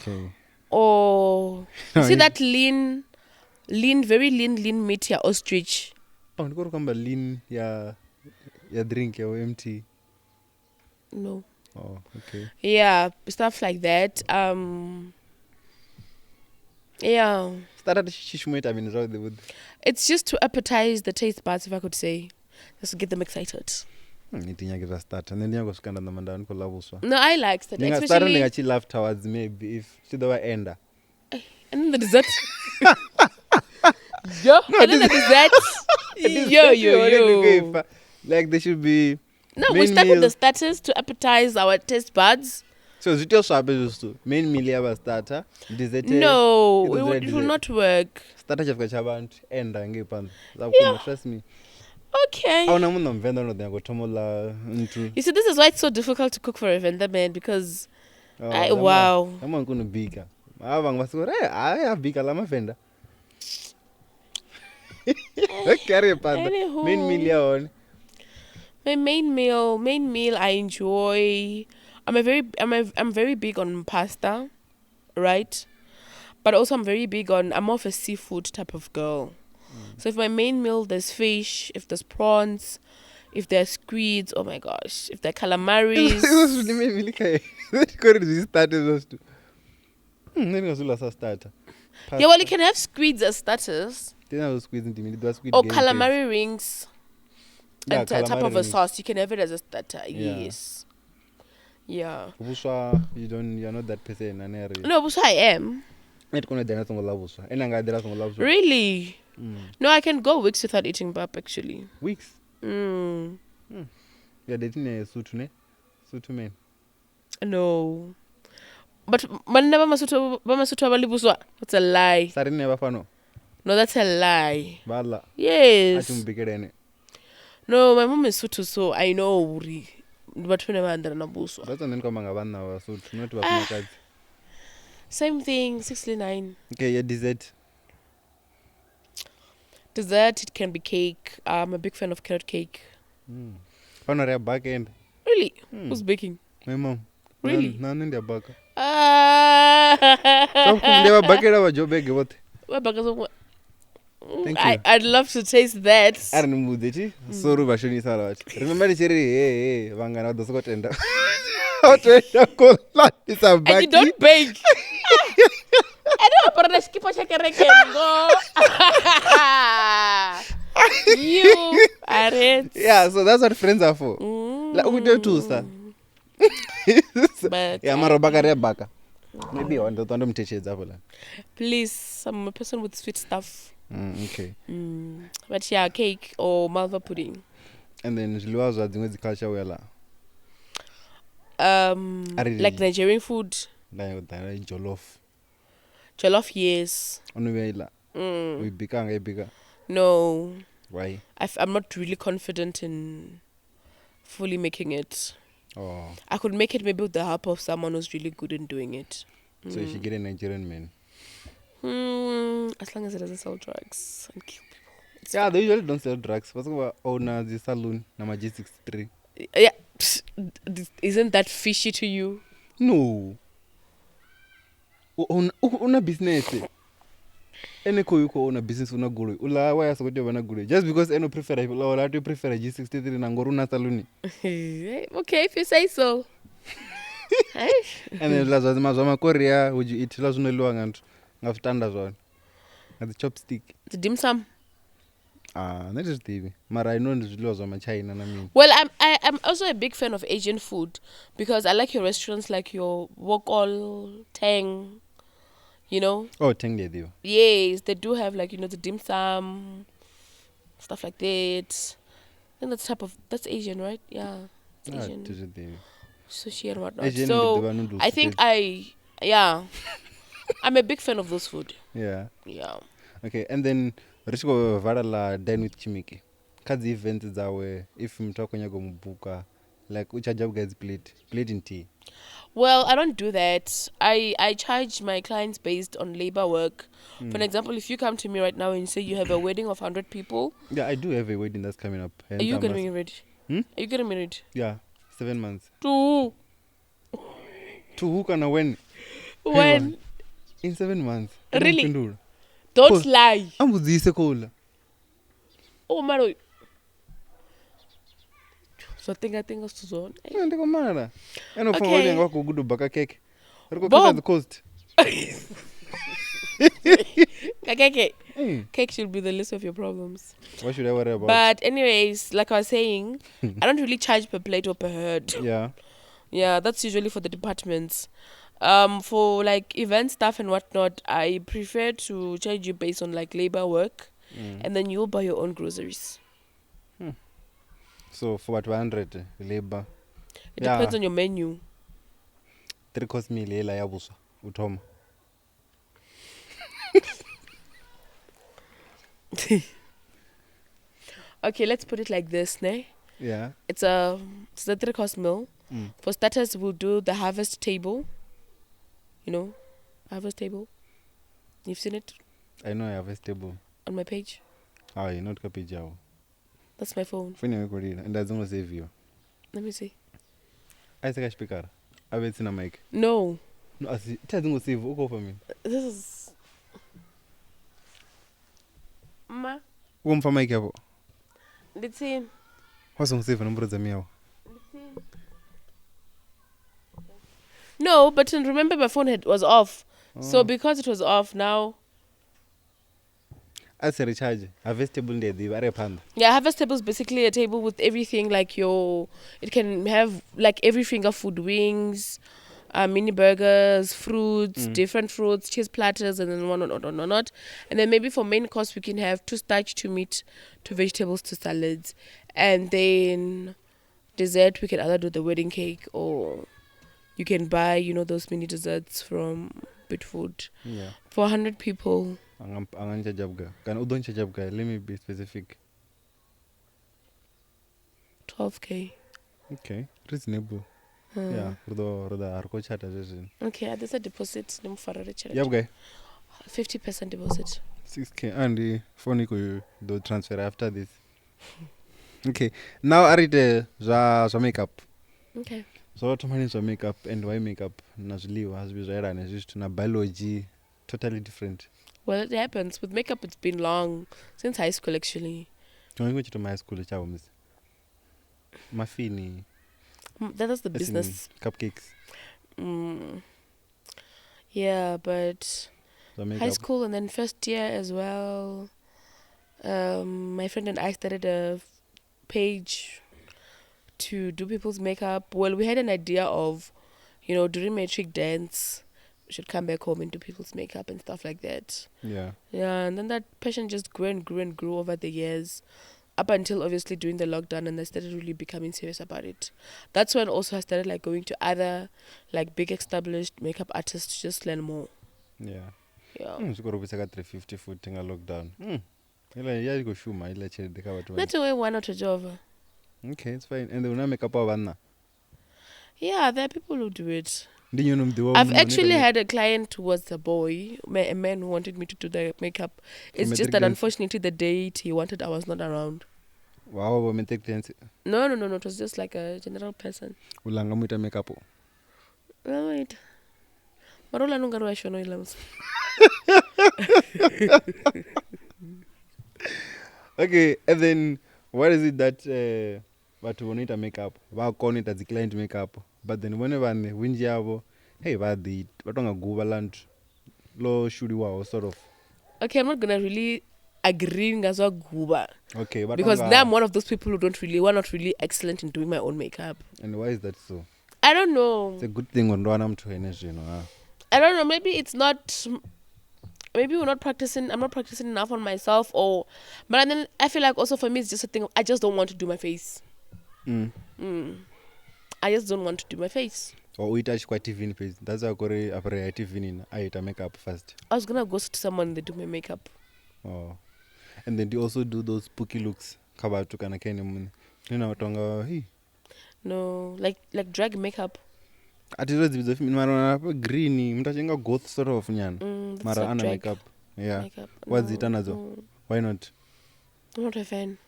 Okay. Or see that lean, very lean meat, yeah, ostrich. Oh, you go to lean, yeah, drink, your empty. No. Oh, okay. Yeah, stuff like that. Yeah. It's just to appetize the taste buds, if I could say, just to get them excited. Start and then you go scan on the mandan for levels. No, I like that. Especially actually laugh towards maybe if she the ender. And then the dessert. Yo, no, and then the dessert. Yo. Like they should be. No, we start with the starters to appetize our taste buds. So is it also supposed to main meal have a starter, dessert? No, it will not work. Starter chef kachabant ender ngepan. Trust me. Okay. You see, this is why it's so difficult to cook for a Venda man because wow. I'm going to bigger. I have bigger lama Venda. Carry a pan. Main meal on. My main meal I enjoy. I'm very big on pasta, right? But also I'm more of a seafood type of girl. So if my main meal there's fish, if there's prawns, if there's squids, oh my gosh, if there are calamaris. Yeah, well, you can have squids as starters. Or calamari rings. And type of a sauce, you can have it as a starter. Yeah. Yes. Yeah. You're not that person. No, Buswa I am. Really? No, I can go weeks without eating pap actually. Weeks? You're dating a sutu man? No. But never masutu abali Buswa. That's a lie. No, that's a lie. Bala. Yes. No, my mom is Sutu, so I know. But we never under Buswa. That's an income of suit, not to Same thing, 69. Okay, your dessert. Dessert, it can be cake. I'm a big fan of carrot cake. Honorary back end. Really? Who's baking? My mom. Really? None in their back. So they were back our job. I'd love to taste that. I don't know that. So Rubashini salad. Remember the cherry, Vangana the Scott and and you don't bake. I don't put a skip or check a You are it. Yeah, so that's what friends are for. Like we do too, sir. But yeah, Marobaka. Maybe on the Tondom teaches. Please, I'm a person with sweet stuff. Okay. But yeah, cake or malva pudding. And then Luas are doing the culture well. Like Nigerian food. Jollof. Jollof, yes. We become bigger. No. Why? I'm not really confident in fully making it. Oh. I could make it maybe with the help of someone who's really good in doing it. So you should get a Nigerian man. As long as it doesn't sell drugs and kill people. Yeah, they usually don't sell drugs. What's about owner the saloon number G63? Yeah, isn't that fishy to you? No. Una business. Any ko yuko una business una guru. Ula why aso kote wana guru. Just because eno prefer ula to prefer G63 na ngoru na saluni. Okay, if you say so. And then lazima zama Korea would you eat lazuna luangantu. Ngafutanda zone. The chopstick. The dim sum. That is TV. Mara I know the laws of my China. I mean. Well, I'm also a big fan of Asian food because I like your restaurants like your Wokol, Tang, you know. Oh, Teng they do. Yes, they do have like, you know, the dim sum, stuff like that. I think that's Asian, right? Yeah, it's Asian. Sushi and whatnot. Asian so I think I'm a big fan of those food. Yeah. Yeah. Okay, and then Rishko Varala dine with Chimikie. Kazi event is our if mtakonya go mbuka like which job guys plate in tea. Well, I don't do that. I charge my clients based on labor work. For an example, if you come to me right now and say you have a wedding of 100 people. Yeah, I do have a wedding that's coming up. Are you getting married? Are you getting married? Yeah, 7 months. To who can I when? When? In 7 months. Really? Don't lie. I'm with this cola. Oh, Maro. So think to zone. And go mara. And of wedding go good baka cake. Bob. The coast. Cake should be the least of your problems. What should I worry about? But anyways, like I was saying, I don't really charge per plate or per head. Yeah. Yeah, that's usually for the departments. For like event stuff and whatnot, I prefer to charge you based on like labor work, and then you'll buy your own groceries. So for what 100 labor? It depends on your menu. 3 course meal ela yabusa utoma. Okay, let's put it like this, ne? Yeah. It's a 3-course meal. For starters, we'll do the harvest table. You know, harvest table. You've seen it? I know I have a table. On my page. You're not copy Jao. That's my phone. And that's almost save you. Let me see. I think I speaker. I will see a mic. No. No, I see. It doesn't save. Go for me. This is. Ma. One for mic. Let's see. What's on save? Number of them. No, but remember my phone was off. So because it was off now. As a recharge, harvest table in the Yeah, harvest table is basically a table with everything like it can have like every finger food, wings, mini burgers, fruits, different fruits, cheese platters, and then whatnot. And then maybe for main course we can have 2 starch, 2 meat, 2 vegetables, 2 salads, and then dessert we can either do the wedding cake or you can buy, you know, those mini desserts from Bit Food. Yeah. For 100 people. Can let me be specific. 12K. Okay, reasonable. Yeah, okay, there's a deposit. Yep, 50% deposit. 6K and the phone you do transfer after this. Okay, now I read the makeup. Okay. So what is makeup and why makeup? Nazliwa has been used to biology, totally different. Well, it happens with makeup. It's been long since high school, actually. When you go to my school, Mafini. That is the business. Cupcakes. Yeah, but high school and then first year as well. My friend and I started a page to do people's makeup. Well, we had an idea of, you know, during matric dance, we should come back home and do people's makeup and stuff like that. Yeah. Yeah, and then that passion just grew and grew and grew over the years, up until obviously during the lockdown, and I started really becoming serious about it. That's when also I started like going to other like big established makeup artists to just learn more. Yeah. Yeah. So go to 350 foot in a lockdown. Yeah, go show my let's check the cover. That's the way why not to over. Okay, it's fine. And they will not make up our one. Yeah, there are people who do it. I've actually had a client who was a boy, a man who wanted me to do the makeup. It's just that unfortunately the date he wanted I was not around. Wow, romantic dance. No. It was just like a general person. Ulanga muita makeup. No, wait. Marola nungaru shono ilams. Okay, and then what is it that but we need a makeup? Wa call it as a client makeup. But then whenever ne winji yabo, hey, what the batonga guba land lo shuri wa sort of. Okay, I'm not gonna really agree ngazwa guba. Okay, but because now I'm one of those people who are not really excellent in doing my own makeup. And why is that so? I don't know. It's a good thing when I'm to energy, you know. I don't know. Maybe it's not. Maybe we're not practicing. I'm not practicing enough on myself, but then I feel like also for me it's just a thing. I just don't want to do my face. I just don't want to do my face. Or we touch quite even face. That's why I got a creative in. I hate makeup first. I was gonna go to someone that do my makeup. Oh, and then they also do those spooky looks. Kabatu kana kene mun. Nina watonga hey. No, like drag makeup. Atizo zibizo mara green mtachenga goth sort of nyana. Mara ana makeup. Yeah. Makeup. What's it anazo? Why not? I'm not a fan.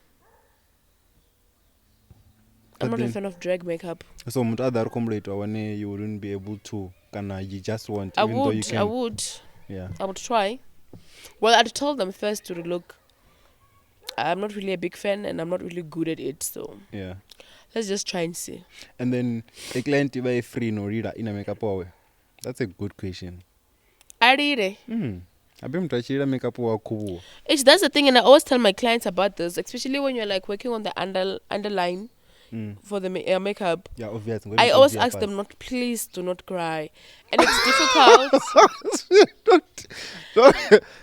I'm not a fan of drag makeup. So mtu other complete when you wouldn't be able to kana you just want I would. Yeah. I would try. Well, I'd told them first to look. I'm not really a big fan and I'm not really good at it, so yeah. Let's just try and see. And then a client you buy free no reader in a makeup way. That's a good question. I read it. I've been trying makeup cool. That's the thing, and I always tell my clients about this, especially when you're like working on the underline for the makeup. Yeah, obviously. I always ask them please do not cry, and it's difficult.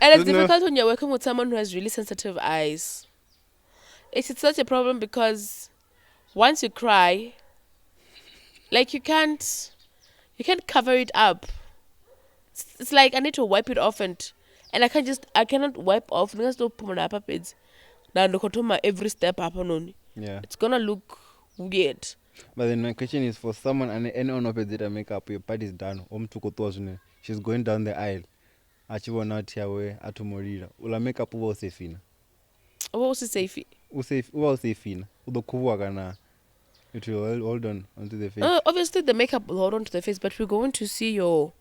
And it's difficult when you're working with someone who has really sensitive eyes. It's such a problem because once you cry, like you can't cover it up. It's like I need to wipe it off and I cannot wipe off. Now every step happen. Yeah. It's gonna look weird. But then my question is for someone and anyone of it makeup, your part is done. She's going down the aisle. Achiwa not here way atumorira. Ula makeup uwa usefina. What was it safe? Uwa usefina. Udo kuwa kana. It will hold on onto the face. Obviously the makeup will hold on to the face, but we're going to see your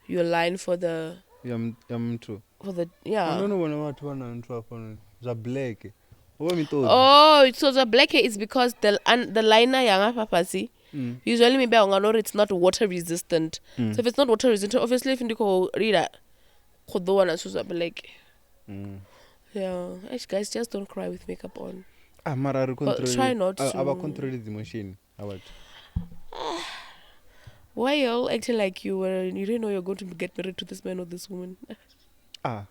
line for the. Yeah, true. For the yeah. I don't know when I want to upon the black. Oh, so the black is because the liner yanga papasi. Usually maybe it's not water resistant. So if it's not water resistant, obviously if you read that, black. Yeah, guys, just don't cry with makeup on. Try not to. About control the machine. Why y'all acting like you didn't know you're going to get married to this man or this woman? So are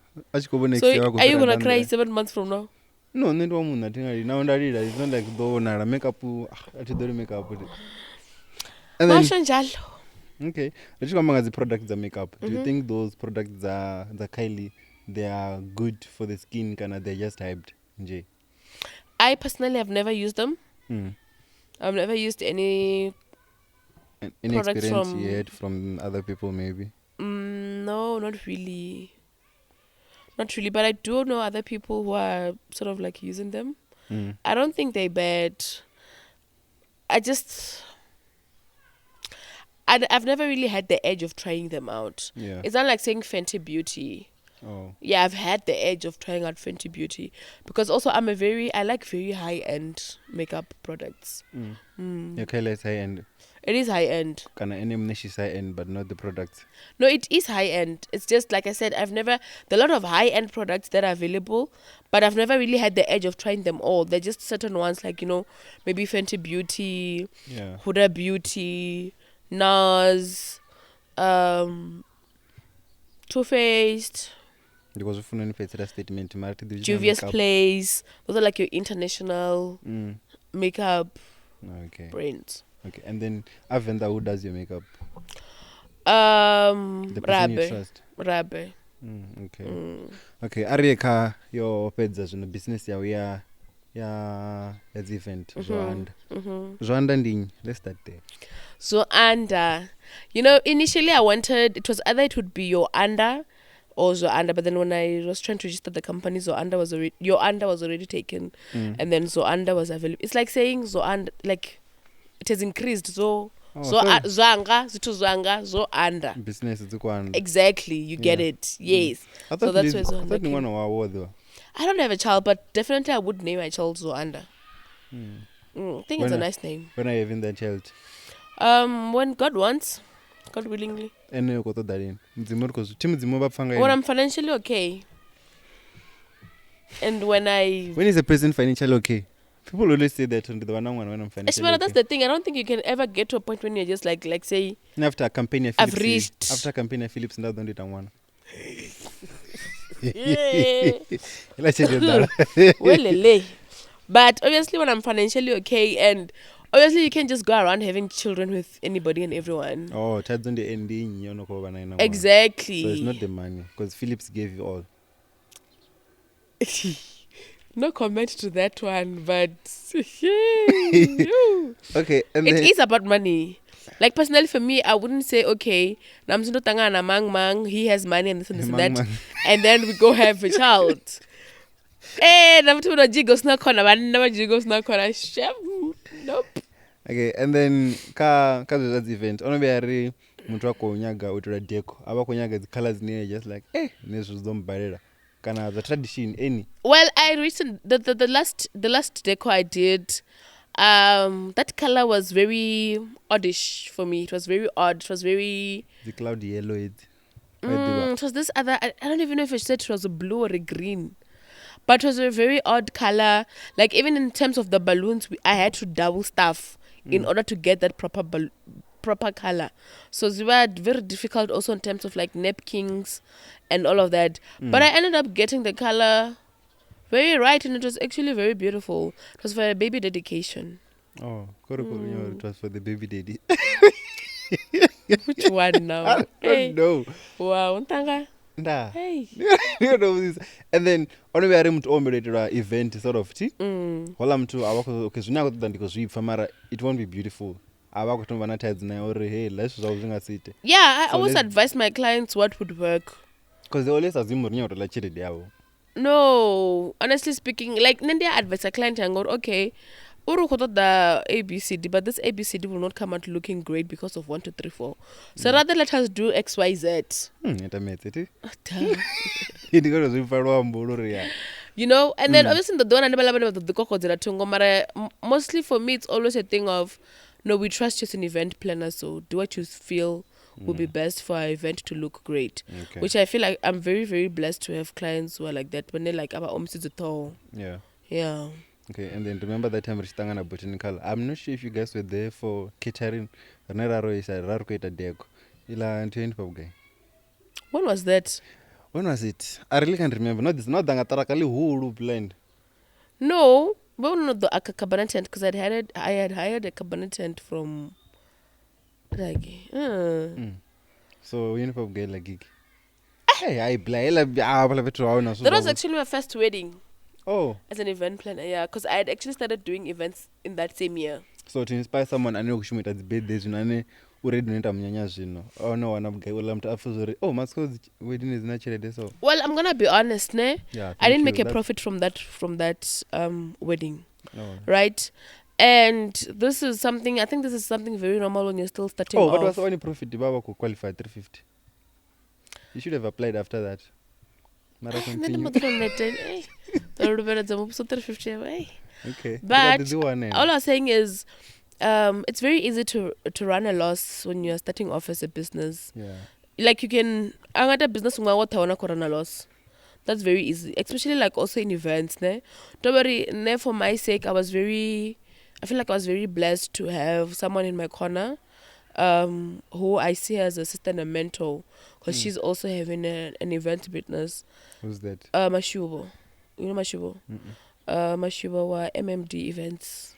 you gonna cry 7 months from now? No, now it's not like though na makeup makeup. And then, okay, let's come back to the products that makeup. Do you think those products are the Kylie? They are good for the skin, kana they're just hyped? Nje. I personally have never used them. I've never used any experience you had from other people, maybe? No, not really. Not really, but I do know other people who are sort of like using them. I don't think they're bad. I've never really had the edge of trying them out. Yeah. It's not like saying Fenty Beauty. Oh. Yeah, I've had the edge of trying out Fenty Beauty because also I like very high-end makeup products. Your color is high-end. It is high-end. Kana any is high-end, but not the products. No, it is high-end. It's just like I said, there are a lot of high-end products that are available, but I've never really had the edge of trying them all. They're just certain ones like, maybe Fenty Beauty, Huda Beauty, NARS, Too Faced. Because of any statement, Juvia's Place. Those are like your international makeup brands. Okay, and then Venda, who does your makeup? Rabe. Okay. Okay, Arieka, your pets as a business, we are Yeah, as event. Zoanda. Zoanda ndinyi. Let's start there. So under, initially I wanted, it was either it would be your under or Zoanda, but then when I was trying to register the company, your under was already taken, and then Zoanda was available. It's like saying Zoanda, like it has increased. Zwanga, Zoanda. Business is Zoanda. Exactly, you get it. Yes. I thought that's I where thought you want to though. I don't have a child, but definitely I would name my child Zoanda. I think it's a nice name. When are you having that child? When God wants, God willingly. And you got that in. When I'm financially okay. And when is a person financially okay? People always say that on the one when I'm financially okay. That's the thing. I don't think you can ever get to a point when you're just like say after a campaign I've reached. After a campaign Philips now don't it one. But obviously when I'm financially okay, and obviously you can't just go around having children with anybody and everyone. Oh, that's on the ending. Exactly. So it's not the money because Philips gave you all. No comment to that one, but okay. And it is about money. Like personally for me, I wouldn't say okay, Namsundo Tangana Mang, he has money and this and this and that, and then we go have a child. Jigos not corner, never jigos not corner. Nope. Okay, and then that event. Only muntu wako unyaga utura Decor. Aba kunyaga the colors near just like nezo zombarera. Kana the tradition any. Well, I recently the last Decor I did, that color was very oddish for me. It was very odd. It was very the cloudy yellow. It was this other. I don't even know if I said it was a blue or a green, but it was a very odd color. Like even in terms of the balloons, I had to double stuff in order to get that proper color. So it was very difficult also in terms of like napkins and all of that. But I ended up getting the color very right, and it was actually very beautiful. It was for a baby dedication. Oh, it was for the baby daddy. Which one now? I don't know. Wow, Nah. Hey. You know this. And then only we are to event sort of tea. While I'm to our because it won't be beautiful. Yeah, I always advise my clients what would work. Because they always assume you're no, honestly speaking, like Nandia advise a client and go, okay, the ABCD, but this ABCD will not come out looking great because of 1, 2, 3, 4. So rather let us do XYZ. And then obviously the one and the Decor, mostly for me it's always a thing of no, we trust you as an event planner, so do what you feel will be best for our event to look great. Okay. Which I feel like I'm very, very blessed to have clients who are like that when they like about Yeah. Yeah. Okay, and then remember that time Ristangana Botanical. I'm not sure if you guys were there for catering. Decor. When was that? When was it? I really can't remember. Not this. Not Dangataraka who planned. No, but not the cabinet tent because I had hired a cabinet tent from like. So uniform girl like gig. That was actually my first wedding. Oh. As an event planner, yeah, because I had actually started doing events in that same year. So to inspire someone, I know kushumita at birthdays, already nenda mnyanya oh no, Masco's wedding is naturally so. Well, I'm gonna be honest, ne? Yeah, I didn't make a profit from that wedding. Oh. Right? And this is something very normal when you're still starting off. What was the only profit Baba could qualify 350? You should have applied after that. Okay. But all I was saying is it's very easy to run a loss when you're starting off as a business. Yeah. Like you can a business run a loss. That's very easy. Especially like also in events. Ne? Don't worry, for my sake I feel like I was very blessed to have someone in my corner who I see as a sister and a mentor. Because she's also having an event business. Who's that? Mashubo. You know Mashubo? Mashubo were MMD events.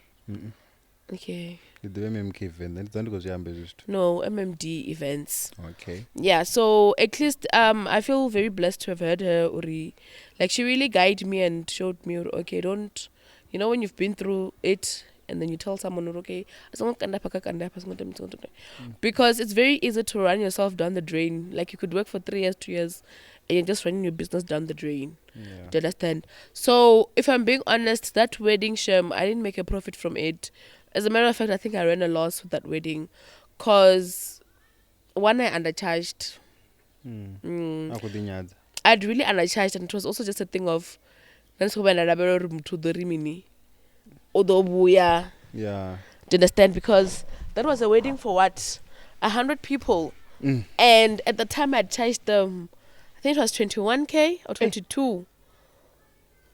Okay. The MMK event. That's not because you're ambitious. No, MMD events. Okay. Yeah, so at least I feel very blessed to have had her, Uri. Like she really guided me and showed me, okay, don't You know when you've been through it and then you tell someone, okay, because it's very easy to run yourself down the drain. Like you could work for 3 years, 2 years, and you're just running your business down the drain. Yeah. Do you understand? So if I'm being honest, that wedding, Shem, I didn't make a profit from it. As a matter of fact, I think I ran a loss with that wedding. Because one, I undercharged. I'd really undercharged, and it was also just a thing of yeah. Yeah. Do you understand? Because that was a wedding for what? 100 people. And at the time I charged them, I think it was 21K or 22.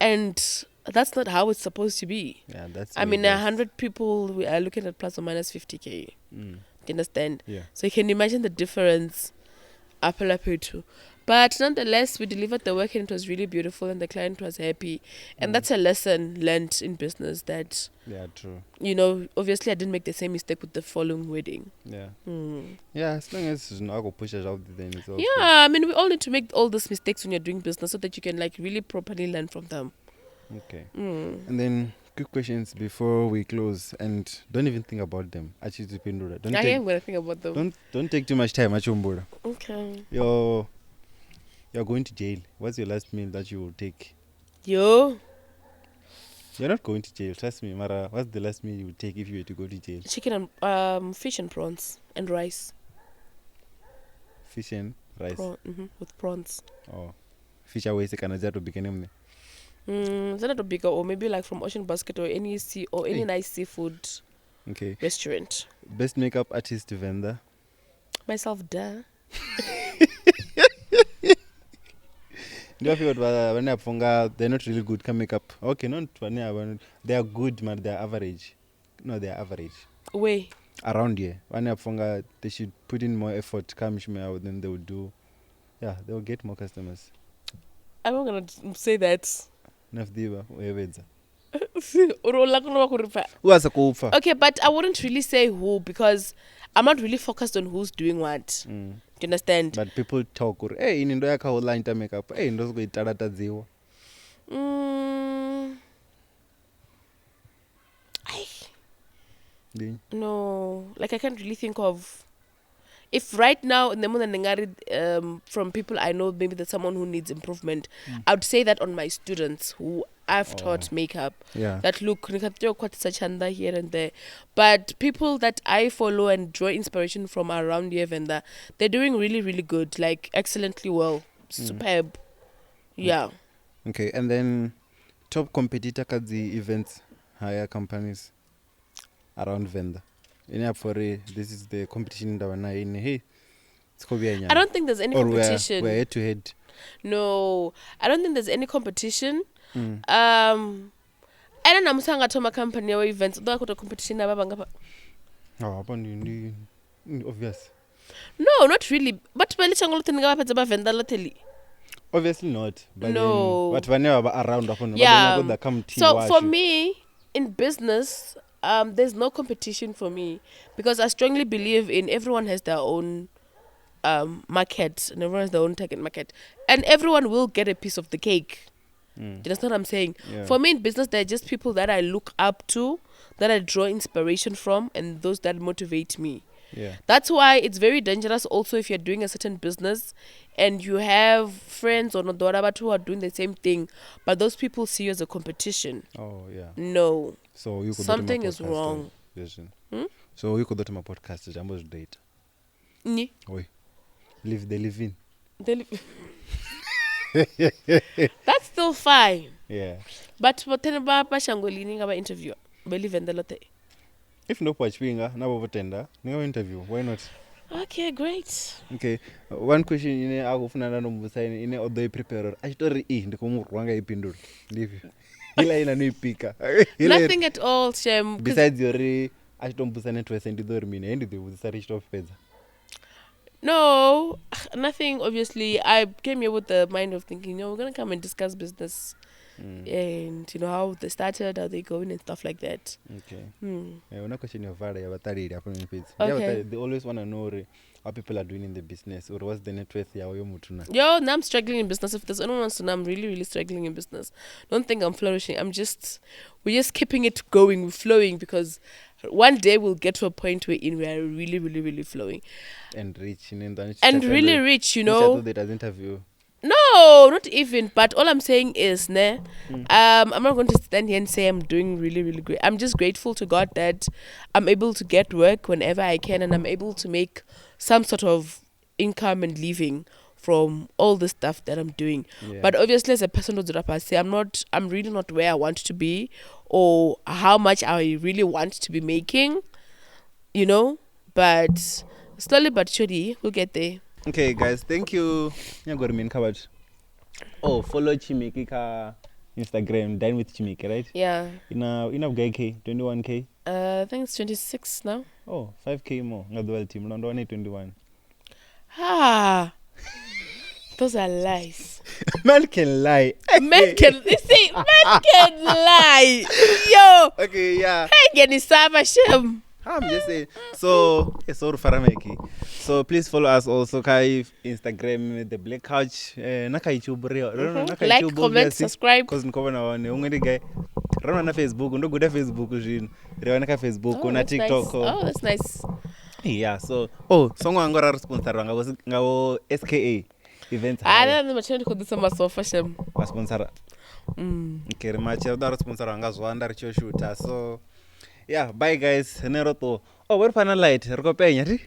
And that's not how it's supposed to be. Yeah, that's. I mean, 100 people, we are looking at plus or minus 50K. Do you understand? Yeah. So you can imagine the difference. But nonetheless, we delivered the work and it was really beautiful and the client was happy. And that's a lesson learned in business that, yeah, true. you know, obviously I didn't make the same mistake with the following wedding. Yeah. Yeah, as long as it's not going to push us out, then it's all Yeah, I mean, we all need to make all those mistakes when you're doing business so that you can like really properly learn from them. Okay. And then quick questions before we close, and don't even think about them. Actually, don't I am going to think about them. Don't take too much time. Okay. You're going to jail. What's your last meal that you will take? Yo. You're not going to jail. Trust me, Mara. What's the last meal you would take if you were to go to jail? Chicken and fish and prawns and rice. Fish and rice. With prawns. Oh, fish away. To begin. Is that a bigger or maybe like from Ocean Basket or any any nice seafood restaurant? Best makeup artist Venda. Myself, duh. Do you feel they're not really good can makeup? Okay, not they are good, but they're average. No, they're average. Way around here. They should put in more effort. Then they will do. Yeah, they will get more customers. I'm not gonna say that. Okay, but I wouldn't really say who because I'm not really focused on who's doing what. Do you understand? But people talk, hey, in India, how line to make up, hey, those go no, like I can't really think of. If right now in the moment from people I know, maybe there's someone who needs improvement, I would say that on my students who I've taught makeup. Yeah. That look quite such under here and there. But people that I follow and draw inspiration from around here, Venda, they're doing really, really good. Like excellently well. Superb. Yeah. Okay, and then top competitor at the events, higher companies around Venda. This is the competition that we're in. Hey, I don't think there's any competition. We're head to head. No, I don't think there's any competition. I don't know. I'm company or events. Do I go to competition? Obvious. No, not really. But obviously not. But no. But whenever around, yeah. So for me, in business, there's no competition for me because I strongly believe in everyone has their own market and everyone has their own target market and everyone will get a piece of the cake. Do you understand what I'm saying? Yeah. For me in business, they're just people that I look up to, that I draw inspiration from, and those that motivate me. Yeah. That's why it's very dangerous also if you're doing a certain business and you have friends or Nodoraba who are doing the same thing, but those people see you as a competition. Oh, yeah. No. So you could something is wrong. So you could go to my podcast, Jambo's date. Ni. Oi. They live in. That's still fine. Yeah. But what about Shangolini about interview? Believe in the lotte. If no Pachwinga, now tender, no interview. Why not? Okay, great. Okay. One question in a Agufana Musain in a day preparer. I story in the Kumuranga Pindur. Leave you. Nothing at all, Shem. Besides your I don't put an interest in the dormine and the with a of feather. No, nothing. Obviously, I came here with the mind of thinking, we're gonna come and discuss business. and you know how they started, how they going, and stuff like that. Okay. Hmm. Una question your father, your battery, Okay. they always want to know how people are doing in the business or what's the net worth ya oyo mutuna. Yo, now I'm struggling in business. If there's anyone wants to know, I'm really, really struggling in business. Don't think I'm flourishing. We're just keeping it going, we're flowing, because one day we'll get to a point where we are really, really, really flowing. And rich. And really rich, you know. That does interview. No, not even. But all I'm saying is, I'm not going to stand here and say I'm doing really, really great. I'm just grateful to God that I'm able to get work whenever I can, and I'm able to make some sort of income and living from all the stuff that I'm doing. Yeah. But obviously, as a person who's I say I'm really not where I want to be, or how much I really want to be making, you know. But slowly but surely, we'll get there. Okay, guys, thank you. Oh, follow Chimikie ka Instagram, Dine with Chimikie, right? Yeah. Ina K, 21K. I think it's 26 now. Oh, 5K more. Ngadwal team, no 21. Ah, those are lies. Man can lie. Men can lie. Yo. Okay, yeah. Hey, get this shem. I'm just saying. So, sorry Farameki. So please follow us also kai Instagram the Black Couch. Naka YouTube Like, comment, subscribe. Cause niko na one ungeni guy. Run na Facebook, ndo good Facebook jin. Rewa na Facebook, na TikTok. Nice. Oh, that's nice. Yeah, so songo angora sponsor ngawo SKA event. Don't know chani kodi sama sofa shem. Sponsor. Okay, macha da sponsor anga zwanda richo shooter. So yeah, bye guys. Neroto. Oh, we're final light. Rko penya ti.